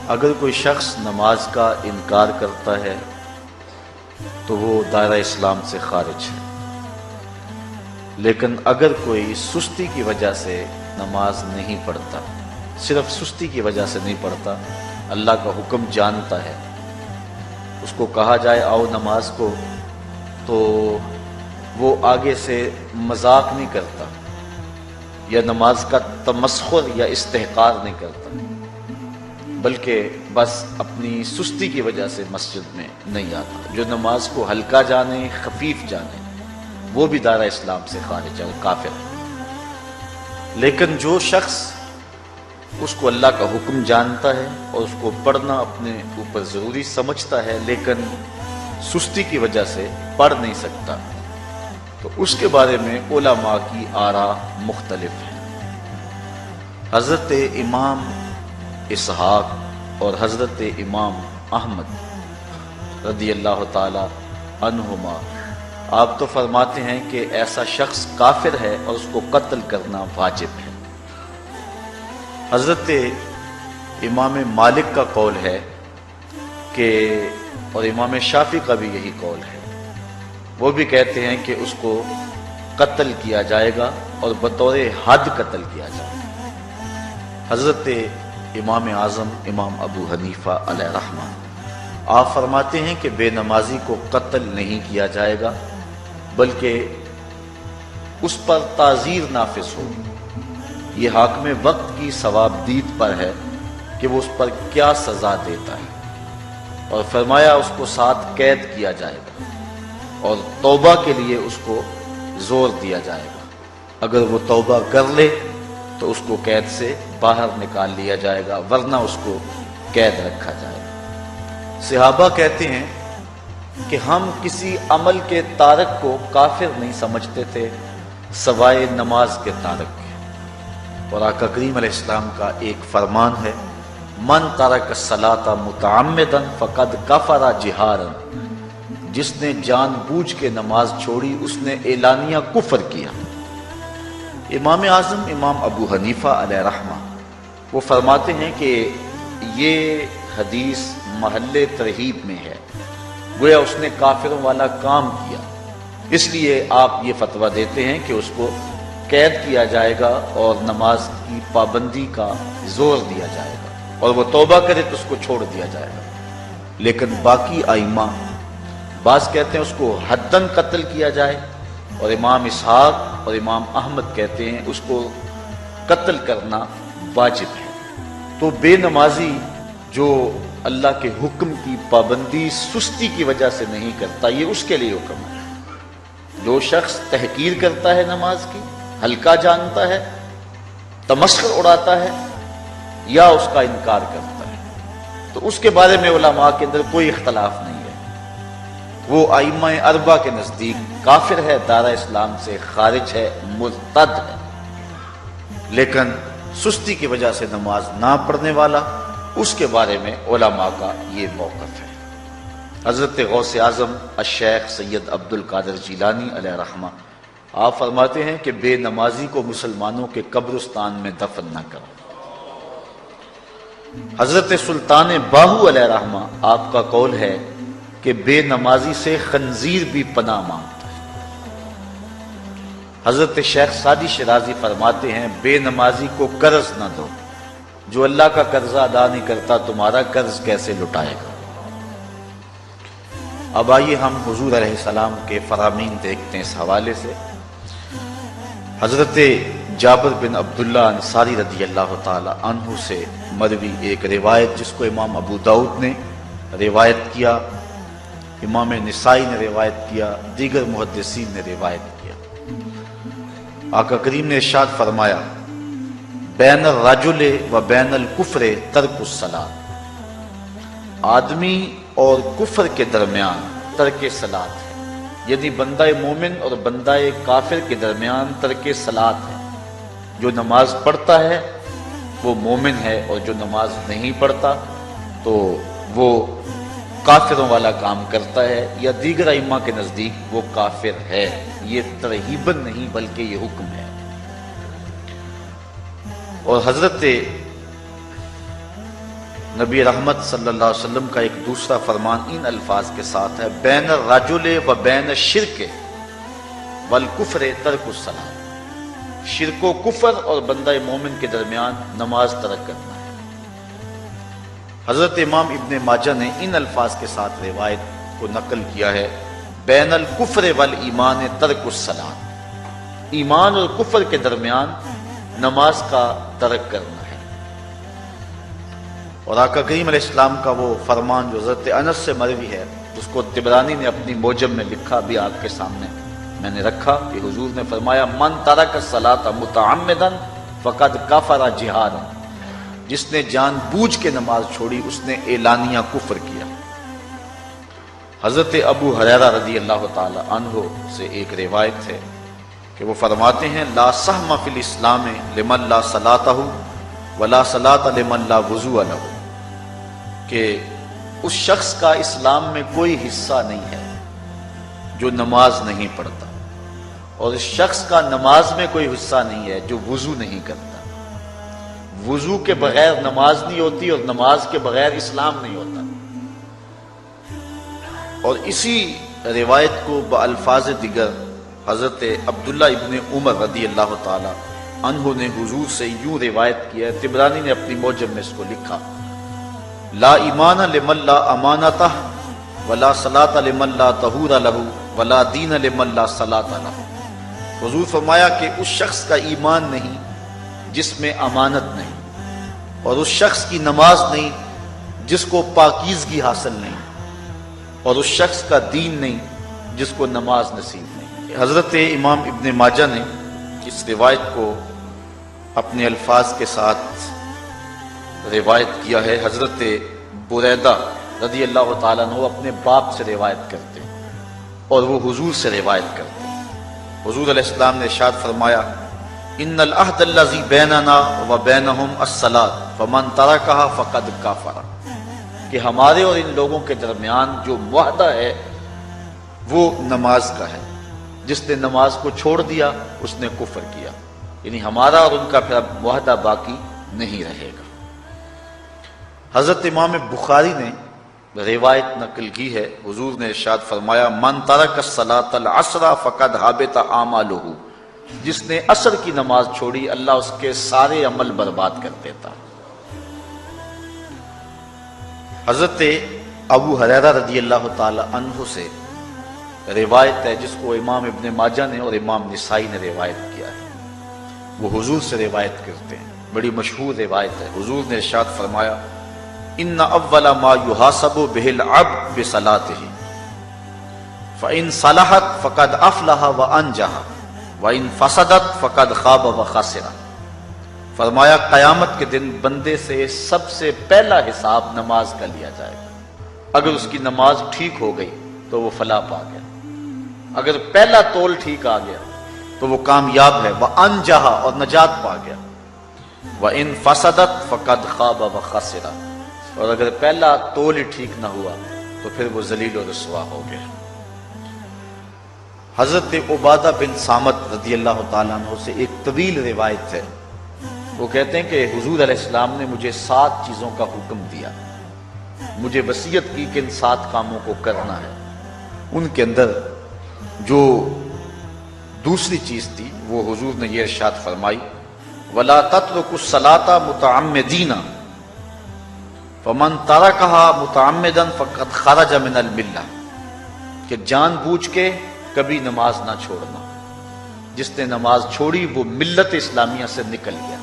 اگر کوئی شخص نماز کا انکار کرتا ہے تو وہ دائرہ اسلام سے خارج ہے، لیکن اگر کوئی سستی کی وجہ سے نماز نہیں پڑھتا، صرف سستی کی وجہ سے نہیں پڑھتا، اللہ کا حکم جانتا ہے، اس کو کہا جائے آؤ نماز کو، تو وہ آگے سے مذاق نہیں کرتا یا نماز کا تمسخر یا استحقار نہیں کرتا، بلکہ بس اپنی سستی کی وجہ سے مسجد میں نہیں آتا۔ جو نماز کو ہلکا جانے، خفیف جانے، وہ بھی دائرہ اسلام سے خارج ہے، کافر ہے۔ لیکن جو شخص اس کو اللہ کا حکم جانتا ہے اور اس کو پڑھنا اپنے اوپر ضروری سمجھتا ہے، لیکن سستی کی وجہ سے پڑھ نہیں سکتا، تو اس کے بارے میں علماء کی آراء مختلف ہیں۔ حضرت امام اسحاق اور حضرت امام احمد رضی اللہ تعالی عنہما آپ تو فرماتے ہیں کہ ایسا شخص کافر ہے اور اس کو قتل کرنا واجب ہے۔ حضرت امام مالک کا قول ہے کہ، اور امام شافعی کا بھی یہی قول ہے، وہ بھی کہتے ہیں کہ اس کو قتل کیا جائے گا اور بطور حد قتل کیا جائے گا۔ حضرت امام اعظم امام ابو حنیفہ علیہ رحمہ آپ فرماتے ہیں کہ بے نمازی کو قتل نہیں کیا جائے گا، بلکہ اس پر تعزیر نافذ ہوگی۔ یہ حاکم وقت کی ثوابدید پر ہے کہ وہ اس پر کیا سزا دیتا ہے، اور فرمایا اس کو 7 قید کیا جائے گا اور توبہ کے لیے اس کو زور دیا جائے گا۔ اگر وہ توبہ کر لے تو اس کو قید سے باہر نکال لیا جائے گا، ورنہ اس کو قید رکھا جائے گا۔ صحابہ کہتے ہیں کہ ہم کسی عمل کے تارک کو کافر نہیں سمجھتے تھے سوائے نماز کے تارک کے، اور آقا کریم علیہ السلام کا ایک فرمان ہے، من ترک الصلاۃ متعمدا فقد کفر جہارا، جس نے جان بوجھ کے نماز چھوڑی اس نے اعلانیہ کفر کیا۔ امام اعظم امام ابو حنیفہ علیہ رحمہ وہ فرماتے ہیں کہ یہ حدیث محل ترہیب میں ہے، گویا اس نے کافروں والا کام کیا، اس لیے آپ یہ فتویٰ دیتے ہیں کہ اس کو قید کیا جائے گا اور نماز کی پابندی کا زور دیا جائے گا، اور وہ توبہ کرے تو اس کو چھوڑ دیا جائے گا۔ لیکن باقی ائمہ بعض کہتے ہیں اس کو حداً قتل کیا جائے، اور امام اسحاق اور امام احمد کہتے ہیں اس کو قتل کرنا واجب ہے۔ تو بے نمازی جو اللہ کے حکم کی پابندی سستی کی وجہ سے نہیں کرتا، یہ اس کے لیے حکم ہے۔ جو شخص تحقیر کرتا ہے نماز کی، ہلکا جانتا ہے، تمسخر اڑاتا ہے یا اس کا انکار کرتا ہے، تو اس کے بارے میں علماء کے اندر کوئی اختلاف نہیں ہے، وہ ائمہ اربعہ کے نزدیک کافر ہے، دائرہ اسلام سے خارج ہے، مرتد ہے۔ لیکن سستی کی وجہ سے نماز نہ پڑھنے والا، اس کے بارے میں علماء کا یہ موقف ہے۔ حضرت غوث اعظم الشیخ سید عبد القادر جیلانی علیہ رحمہ آپ فرماتے ہیں کہ بے نمازی کو مسلمانوں کے قبرستان میں دفن نہ کرو۔ حضرت سلطان باہو علیہ رحمہ آپ کا قول ہے کہ بے نمازی سے خنزیر بھی پناہ مانگتا ہے۔ حضرت شیخ سعدی شیرازی فرماتے ہیں بے نمازی کو قرض نہ دو، جو اللہ کا قرضہ ادا نہیں کرتا تمہارا قرض کیسے لٹائے گا۔ اب آئیے ہم حضور علیہ السلام کے فرامین دیکھتے ہیں اس حوالے سے۔ حضرت جابر بن عبداللہ انصاری رضی اللہ تعالی عنہ سے مروی ایک روایت، جس کو امام ابو داؤد نے روایت کیا، امام نسائی نے روایت کیا، دیگر محدثین نے روایت کیا۔ آقا کریم نے ارشاد فرمایا، بین الرجل و بین الکفر ترک الصلاۃ، آدمی اور کفر کے درمیان ترک صلاۃ ہے، یعنی بندہ مومن اور بندہ کافر کے درمیان ترک صلاۃ ہے۔ جو نماز پڑھتا ہے وہ مومن ہے، اور جو نماز نہیں پڑھتا تو وہ کافروں والا کام کرتا ہے، یا دیگر ائمہ کے نزدیک وہ کافر ہے۔ یہ ترہیباً نہیں بلکہ یہ حکم ہے۔ اور حضرت نبی رحمت صلی اللہ علیہ وسلم کا ایک دوسرا فرمان ان الفاظ کے ساتھ ہے، بین الرجل و بین الشرک والکفر ترک الصلاۃ، شرک و کفر اور بندہ مومن کے درمیان نماز ترک کرنا ہے۔ حضرت امام ابن ماجہ نے ان الفاظ کے ساتھ روایت کو نقل کیا ہے، بین الکفر والایمان ترک الصلاۃ، ایمان اور کفر کے درمیان نماز کا ترک کرنا ہے۔ اور آقا کریم علیہ السلام کا وہ فرمان جو حضرت انس سے مروی ہے، اس کو طبرانی نے اپنی موجم میں لکھا، بھی آپ کے سامنے میں نے رکھا، کہ حضور نے فرمایا من ترک الصلاۃ متعمدا فقد کفر جہارا، جس نے جان بوجھ کے نماز چھوڑی اس نے اعلانیہ کفر کیا۔ حضرت ابو ہریرہ رضی اللہ تعالی عنہ سے ایک روایت ہے کہ وہ فرماتے ہیں، لا سہم فی الاسلام لمن لا صلاۃ ولا صلاۃ لمن لا وضوء لہ، کہ اس شخص کا اسلام میں کوئی حصہ نہیں ہے جو نماز نہیں پڑھتا، اور اس شخص کا نماز میں کوئی حصہ نہیں ہے جو وضو نہیں کرتا۔ وضو کے بغیر نماز نہیں ہوتی اور نماز کے بغیر اسلام نہیں ہوتا۔ اور اسی روایت کو بالفاظ دیگر حضرت عبداللہ ابن عمر رضی اللہ تعالی عنہ نے حضور سے یوں روایت کیا ہے، طبرانی نے اپنی موجم میں اس کو لکھا، لا ایمان لمن لا امانتہ ولا صلاۃ لمن لا طہور لہ ولا دین لمن لا صلاۃ لہ۔ حضور فرمایا کہ اس شخص کا ایمان نہیں جس میں امانت نہیں، اور اس شخص کی نماز نہیں جس کو پاکیزگی حاصل نہیں، اور اس شخص کا دین نہیں جس کو نماز نصیب نہیں۔ حضرت امام ابن ماجہ نے اس روایت کو اپنے الفاظ کے ساتھ روایت کیا ہے۔ حضرت بریدہ رضی اللہ تعالیٰ عنہ اپنے باپ سے روایت کرتے ہیں اور وہ حضور سے روایت کرتے ہیں۔ حضور علیہ السلام نے ارشاد فرمایا، ان العہد الذی بیننا وبینہم الصلاۃ فمن ترکھا فقد کفر، کہ ہمارے اور ان لوگوں کے درمیان جو معاہدہ ہے وہ نماز کا ہے، جس نے نماز کو چھوڑ دیا اس نے کفر کیا، یعنی ہمارا اور ان کا پھر اب معاہدہ باقی نہیں رہے گا۔ حضرت امام بخاری نے روایت نقل کی ہے، حضور نے ارشاد فرمایا، من ترک الصلاۃ العصر فقد حبط اعمالہ، جس نے عصر کی نماز چھوڑی اللہ اس کے سارے عمل برباد کر دیتا۔ حضرت ابو ہریرہ رضی اللہ تعالی عنہ سے روایت ہے جس کو امام ابن ماجہ نے اور امام نسائی نے روایت کیا ہے، وہ حضور سے روایت کرتے ہیں، بڑی مشہور روایت ہے۔ حضور نے ارشاد فرمایا، ان اول ما یحاسب به العبد بصلاتہ فان صلحت فقد افلح وانجح وان فسدت فقد خاب وخسر۔ فرمایا قیامت کے دن بندے سے سب سے پہلا حساب نماز کا لیا جائے گا، اگر اس کی نماز ٹھیک ہو گئی تو وہ فلاح پا گیا، اگر پہلا تول ٹھیک آ گیا تو وہ کامیاب ہے، وانجح اور نجات پا گیا، وان فسدت فقد خاب وخسر، اور اگر پہلا تول ہی ٹھیک نہ ہوا تو پھر وہ ذلیل و رسوا ہو گیا۔ حضرت عبادہ بن صامت رضی اللہ تعالیٰ عنہ سے ایک طویل روایت ہے، وہ کہتے ہیں کہ حضور علیہ السلام نے مجھے 7 چیزوں کا حکم دیا، مجھے وصیت کی کہ ان 7 کاموں کو کرنا ہے۔ ان کے اندر جو دوسری چیز تھی وہ حضور نے یہ ارشاد فرمائی، وَلَا تَتْرُكُوا الصَّلَاةَ مُتَعَمِّدِينَ فَمَن تَرَكَهَا مُتَعَمِّدًا فَقَدْ خَرَجَ مِنَ الْمِلَّةِ، کہ جان بوجھ کے کبھی نماز نہ چھوڑنا، جس نے نماز چھوڑی وہ ملت اسلامیہ سے نکل گیا۔